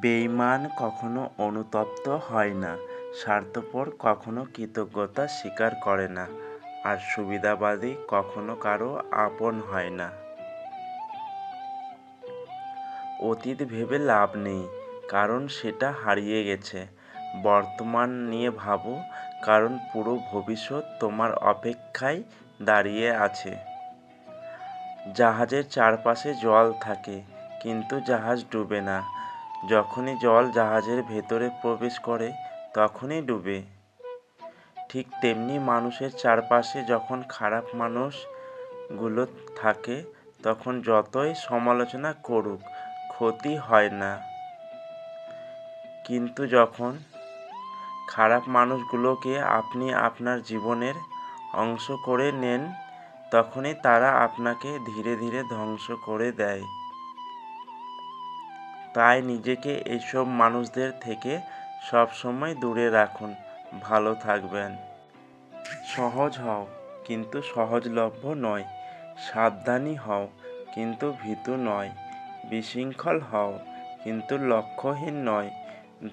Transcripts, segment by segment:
বেঈমান কখনো অনুতপ্ত হয় না, স্বার্থপর কখনো কৃতজ্ঞতা স্বীকার করে না, আর সুবিধাবাদী কখনো কারো আপন হয় না। অতীত ভেবে লাভ নেই, কারণ সেটা হারিয়ে গেছে। বর্তমান নিয়ে ভাবো, কারণ পুরো ভবিষ্যৎ তোমার অপেক্ষায় দাঁড়িয়ে আছে। জাহাজের চারপাশে জল থাকে, কিন্তু জাহাজ ডুবে না। যখনই জল জাহাজের ভেতরে প্রবেশ করে, তখনই ডুবে। ঠিক তেমনি মানুষের চারপাশে যখন খারাপ মানুষগুলো থাকে, তখন যতই সমালোচনা করুক, ক্ষতি হয় না। কিন্তু যখন খারাপ মানুষগুলোকে আপনি আপনার জীবনের অংশ করে নেন, তখনই তারা আপনাকে ধীরে ধীরে ধ্বংস করে দেয়। তাই নিজেকে এইসব মানুষদের থেকে সবসময় দূরে রাখুন, ভালো থাকবেন। সহজ হও, কিন্তু সহজলভ্য নয়। সাবধানী হও, কিন্তু ভীতু নয়। বিশৃঙ্খল হও, কিন্তু লক্ষ্যহীন নয়।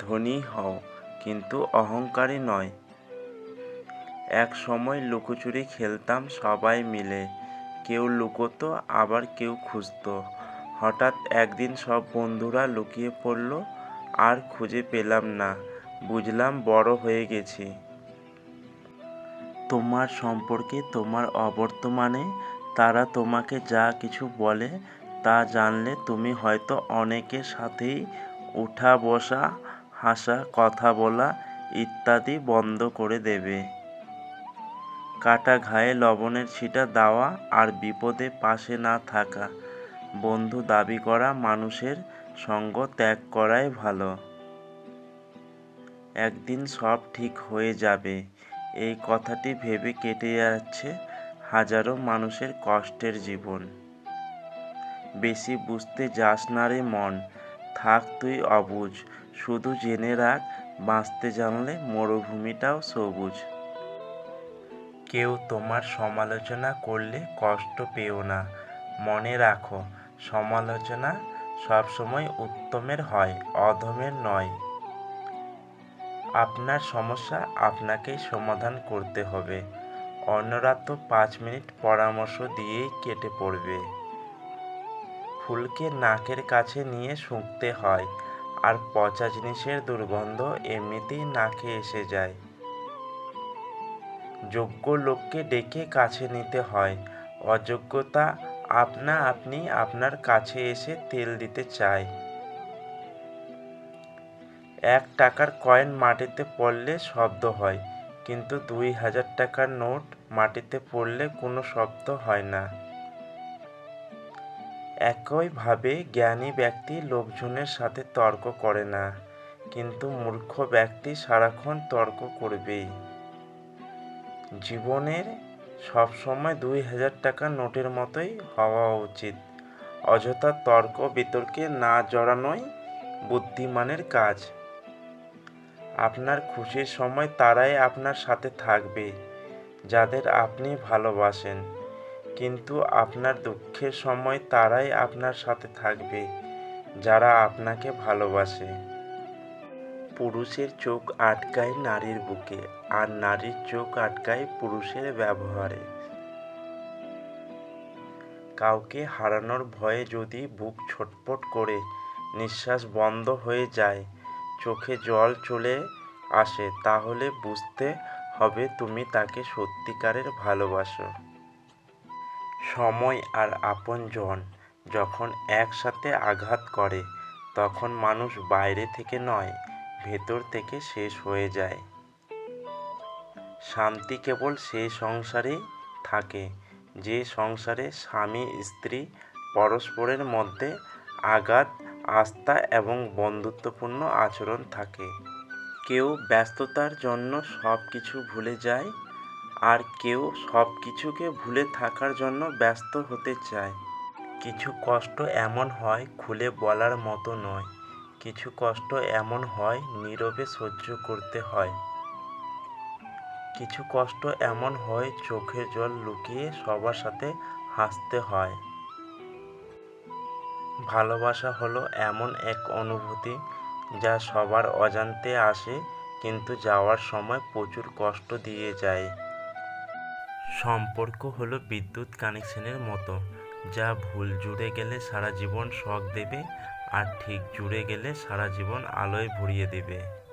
ধনী হও, কিন্তু অহংকারী নয়। এক সময় লুকোচুরি খেলতাম সবাই মিলে। কেউ লুকোতো, আবার কেউ খুঁজতো। হঠাৎ একদিন সব বন্ধুরা লুকিয়ে পড়ল, আর খুঁজে পেলাম না। বুঝলাম বড় হয়ে গেছি। তোমার সম্পর্কে তোমার অবর্তমানে তারা তোমাকে যা কিছু বলে, তা জানলে তুমি হয়তো অনেকের সাথেই উঠা বসা, হাসা, কথা বলা ইত্যাদি বন্ধ করে দেবে। কাটা ঘায়ে লবণের ছিটা দেওয়া আর বিপদে পাশে না থাকা, বন্ধু দাবি করা মানুষের সঙ্গ ত্যাগ করাই ভালো। একদিন সব ঠিক হয়ে যাবে, এই কথাটি ভেবে কেটে যাচ্ছে হাজারো মানুষের কষ্টের জীবন। বেশি বুঝতে যাস না রে মন, থাক তুই অবুঝ। শুধু জেনে রাখ, বাঁচতে জানলে মরুভূমিটাও সবুজ। কেউ তোমার সমালোচনা করলে কষ্ট পেও না। মনে রাখো, সমালোচনা সবসময় উত্তমের হয়, অধমের নয়। আপনার সমস্যা আপনাকেই সমাধান করতে হবে। অন্যরা তো 5 মিনিট পরামর্শ দিয়েই কেটে পড়বে। ফুলকে নাকের কাছে নিয়ে শুঁকতে হয়, আর পচা জিনিসের দুর্গন্ধ এমনিতেই নাকে এসে যায়। যোগ্য লোককে ডেকে কাছে নিতে হয়, অযোগ্যতা আপনা আপনি আপনার কাছে এসে তেল দিতে চায়। 1 টাকার কয়েন মাটিতে পড়লে শব্দ হয়, কিন্তু 2000 টাকার নোট মাটিতে পড়লে কোনো শব্দ হয় না। একইভাবে জ্ঞানী ব্যক্তি লোকজনের সাথে তর্ক করে না, কিন্তু মূর্খ ব্যক্তি সারাক্ষণ তর্ক করবেই। জীবনের সবসময় 2000 টাকার নোটের মতোই হওয়া উচিত। অযথা তর্ক বিতর্কে না জড়ানোই বুদ্ধিমানের কাজ। আপনার খুশির সময় তারাই আপনার সাথে থাকবে, যাদের আপনি ভালোবাসেন। কিন্তু আপনার দুঃখের সময় তারাই আপনার সাথে থাকবে, যারা আপনাকে ভালোবাসে। পুরুষের চোখ আটকায় নারীর বুকে, আর নারীর চোখ আটকায় পুরুষের ব্যবহারে। কাউকে হারানোর ভয়ে যদি বুক ছটফট করে, নিঃশ্বাস বন্ধ হয়ে যায়, চোখে জল চলে আসে, তাহলে বুঝতে হবে তুমি তাকে সত্যিকারের ভালোবাসো। সময় আর আপনজন যখন একসাথে আঘাত করে, তখন মানুষ বাইরে থেকে নয়, ভেতর থেকে শেষ হয়ে যায়। শান্তি কেবল সেই সংসারেই থাকে, যে সংসারে স্বামী স্ত্রী পরস্পরের মধ্যে আগাধ আস্থা এবং বন্ধুত্বপূর্ণ আচরণ থাকে। কেউ ব্যস্ততার জন্য সব কিছু ভুলে যায়, আর কেউ সব কিছুকে ভুলে থাকার জন্য ব্যস্ত হতে চায়। কিছু কষ্ট এমন হয় খুলে বলার মতো নয়, কিছু কষ্ট এমন হয় নীরবে সহ্য করতে হয়। কিছু কষ্ট এমন হয় চোখের জল লুকিয়ে সবার সাথে হাসতে হয়। ভালোবাসা হলো এমন এক অনুভূতি, যা সবার অজান্তে আসে কিন্তু যাওয়ার সময় প্রচুর কষ্ট দিয়ে যায়। সম্পর্ক হলো বিদ্যুৎ কানেকশনের মতো, যা ভুল জুড়ে গেলে সারা জীবন শক দেবে আর ঠিক জুড়ে গেলে সারা জীবন আলোয় ভরিয়ে দেবে।